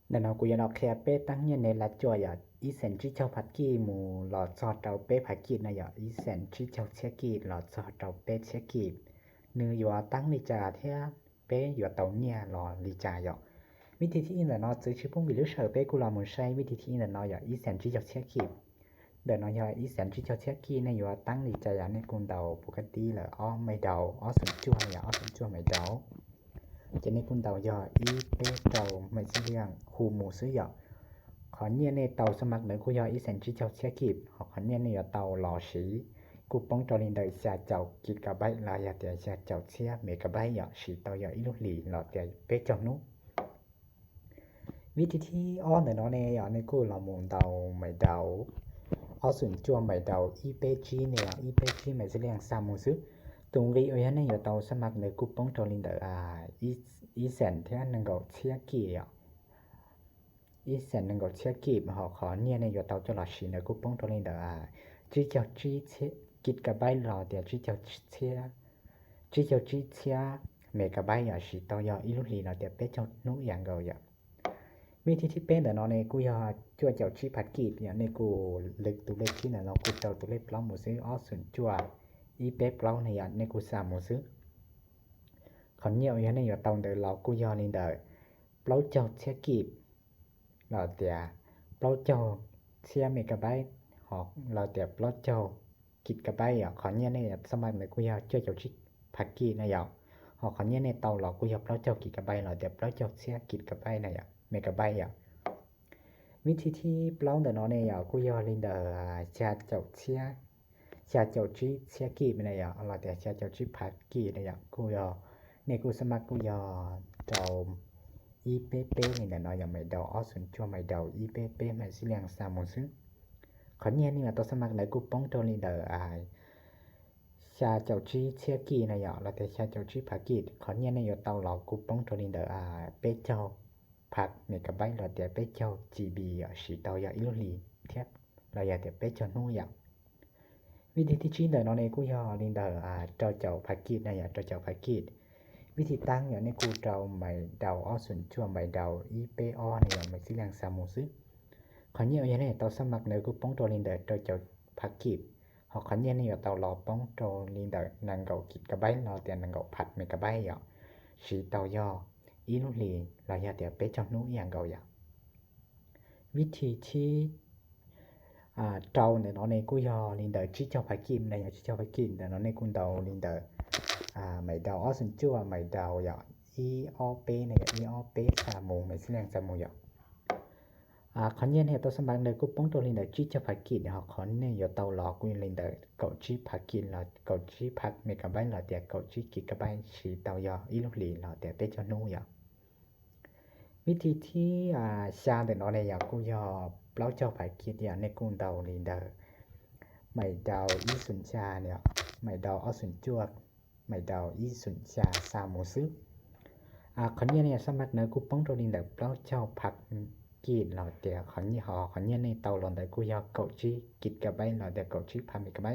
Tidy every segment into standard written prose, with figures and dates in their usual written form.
Nè nó cũng nó khe bê tăng nhiên này là cho ya ý sen chỉ cho phát kỳ mù lọ cho tàu bê phát kỳ này ya ý sen chỉ cho xe kỳ lọ cho tàu bê xe kỳ nữ yo tăng lý trả thế bê yo tàu nhà lọ lý trả yaวิธีที่là nóซื้อชื่อพงวิลุเชอร์เป้กูลามุนใช้วิธีที่là nó ya ý sen chỉ cho xe kỳเดี๋ยวnó ya ý sen chỉ cho xe kỳ này yo tăng lý trả yaในกุนเดาปกติlàอ้อไม่เดาอ้อสนจั่วyaอ้อสนจั่วไม่เดาcho nên con tàu giờ ý bê tàu mình sẽ riêng khu mù sử dụng khó nhiên này tàu sơ mạc nơi khu giờ ý sản chỉ cho xe kịp hoặc khó nhiên này tàu lò sĩ cụ bóng cho lên đời xa chào kịp cả bấy là giờ thì xa chào xe mẹ cả bấy giờ sĩ tàu giờ ý lúc lì lọ thì bê cho nút vì thì ó này nó này ở này cụ là mùn tàu mày tàu ó sủn chua mày tàu ý bê chi này ý bê chi mày sẽ riêng xa mù sức tùng lý ở này tàu sơ mạc nơi cụ bóng cho lên đời ý sản thế năng够xe kỳ ý sản năng够xe kỳ mà họ khó nhiên này tàu cho là xí nơi cụ bóng cho lên đời chỉ cho chỉ xe kít cả bay lò thì chỉ cho chỉ xe mẹ cả bay ở xí tàu giờ ý lúc lì là thì bé cho nụ dạng gầu vậy vì thì bé là nó này cụ giờ chua chào chỉ phát kỳ thì này cụ lực tụ lực khi là nó cụ chào tụ lực plau một xíu ó sườn chua ý bé plau này này cụ xả một xíu còn nhiều như này tàu đời lò cu do lên đời plau cho xe kịp lò tiệt plau cho xe mẹ cả bay họ lò tiệt plau cho kịp cả bay à còn như nàyสมัยnày cu do chơi cho chiếc phát kỳ này à họ còn như này tàu lò cu do plau cho kịp cả bay lò tiệt plau cho xe kịp cả bay này à mẹ cả bay àวิธีที่ปล้องแต่น้อเนี่ยอ่ะกูยอลินเดอชาเจ้าเสียชาเจ้าจีเสียกี่ไปเนี่ยอ่ะอะไรแต่ชาเจ้าจีผัดกี่เนี่ยกูยอในกูสมัครกูยอเจ้าอีเป๊ะๆนี่แหละเนาะอย่างไม่เดาอ้อสนจั่วไม่เดาอีเป๊ะๆไม่สิเลียง3หมู่ซึ่งขอนเนี่ยนี่ว่าตัวสมัครในกูป้องตัวลินเดอชาเจ้าจีเสียกี่เนี่ยอ่ะแล้วแต่ชาเจ้าจีผัดกี่ขอนเนี่ยนี่เตาหลอกกูป้องตัวลินเดอเป๊ะเจ้าผัดเมกะไบต์เราแต่เป๊ะเจ้า GB อ่ะสีเตาอย่าอิโลลีเทียบเราอย่าแต่เป๊ะเจ้านู่อย่างวิธีที่ชี้เดอเนาะในกูยอลินเดอเจ้าผัดกี่เนี่ยอ่ะเจ้าผัดกี่วิธีตั้งอย่างในกูเจ้าไม่เดาอ้อส่วนชั่วไม่เดาอีเปอ้อเนี่ยไม่สิเลียง3หมู่ซึ่งขอนเนี่ยอย่างนี้เตาสมัครในกูป้องตัวลินเดอเจ้าผัดกี่họขอนเนี่ยนี่เตาหลอป้องตัวลินเดอนังเกากิดกะไบต์เราแต่นังเกาผัดเมกะไบต์อ่ะสีเตาย่ออีลูลีเราอย่าแต่เป๊ะจังนู้อย่างเก่าอย่างวิธีที่เจ้าเนี่ยเนาะในกูยอลินเดอร์ชี้เจ้าผักกิมในอย่างชี้เจ้าผักกิมแต่เนาะในกูเดาลินเดอร์ไม่เดาอ้อสนจั่วไม่เดาอย่างอีออเป้ในอย่างอีออเป้3หมู่ไม่สิเลียง3หมู่อย่างขอนเนี่ยเนี่ยตัวสมัครในกูป้องตัวลินเดอร์ชี้เจ้าผักกิมเนี่ยขอนเนี่ยอยู่เตาหลอกกูลินเดอร์เกาชี้ผักกิมเราเกาชี้ผักเมกะไบต์เราแต่เกาชี้กิกะไบต์ชี้เตายออีลูลีเราแต่เป๊ะจังนู้อย่างวิธีที่ชาแต่เนาะในอย่างกูยอเปล่าเจ้าผัดคิดอย่างในกูเดาลินเดอร์ไม่เดาอีสุนชาเนี่ยไม่เดาอ้อสุนจวกไม่เดาอีสุนชา3หมู่ซึ่งขอนเนี่ยสมัครในกูป้องตัวลินเดอร์เปล่าเจ้าผัดกินเราแต่ขอนเนี่ยในเตาหลอนแต่กูยอเกาจีกิดกะไบเราแต่เกาจีพามิกะไบ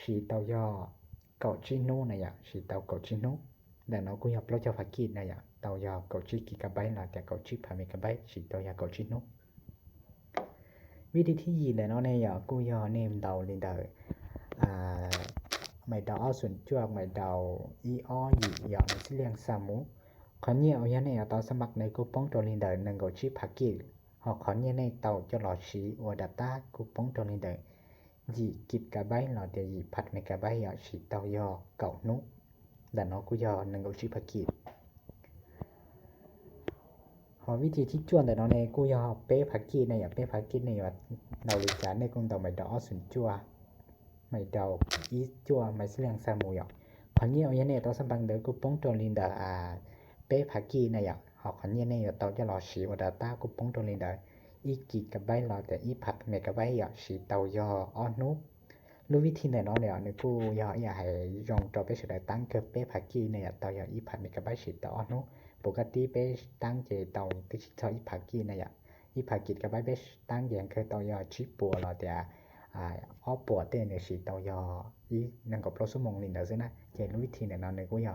สีเตายอเกาจีโนเนี่ยอย่างสีเตาเกาจีโนแต่เนาะกูยอเปล่าเจ้าผัดกินเนี่ยอย่างเตายาเกาจิกิกะไบต์làแต่เกาจิพาเมกะไบต์สิเตายาเกาจินุวิธีที่ยีเลยเนาะในยากูยอเนมเดาลินเดอร์ไม่เดาอ้อส่วนจวกไม่เดาอีอ้อยียาสิเลียง3หมู่ขอนเนี่ยเอายาในเตาสมัครในกูป้องตัวลินเดอร์นังเกาจิผักกิฮอขอนเนี่ยในเตาจะหลอดสีอวดาตากูป้องตัวลินเดอร์ยีกิกะไบต์เราแต่ยีผัดเมกะไบต์ยาสิเตายอเกานุแต่เนาะกูยอนังเกาจิผักกิวิธีที่จ้วนแต่เนาะในกูยอเป๊ะผักกีในอย่างเป๊ะผักกีในว่าเราลิจานในกงเดาไม่เดาอ้อสุนจั่วไม่เดาอีจั่วไม่สิเลียง3หมู่อย่างขอนเนี่ยเอาเนี่ยตัวสัมปังเดอกูป้องตัวลินเดอเป๊ะผักกีในอย่างขอนเนี่ยในเตาจะรอสีวดาตากูป้องตัวลินเดออีกิกะไบต์รอแต่อีผัดเมกะไบต์อย่างสีเตายออ้อนุรู้วิธีไหนเนาะเนี่ยในกูยออย่าให้ยองตัวไปสุดได้ตั้งเกิดเป๊ะผักกีในเตายออีผัดเมกะไบต์สีเตาอ้อนุปกติเบสตั้งเจเตาที่ชออีผักกีนะอย่างอีผักกีกับเบสตั้งอย่างคือเตายอชิปัวเราแต่อ้อปัวเต้เนี่ยสิเตายออีนั่นก็โปรสมงลินเดอร์ซึนะเจรู้วิธีเนี่ยเนาะในกูยอ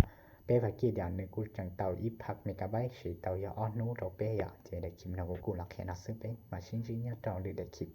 เป้ภากิอย่างนึงกูจังเตาอีพักเมกะไบต์ฉีเตายาอ้อนูเราเป้ยะเจได้คิมนาโกกูลักแค่นักซึเป้มาชิงจิญญาเตาหรือได้คิด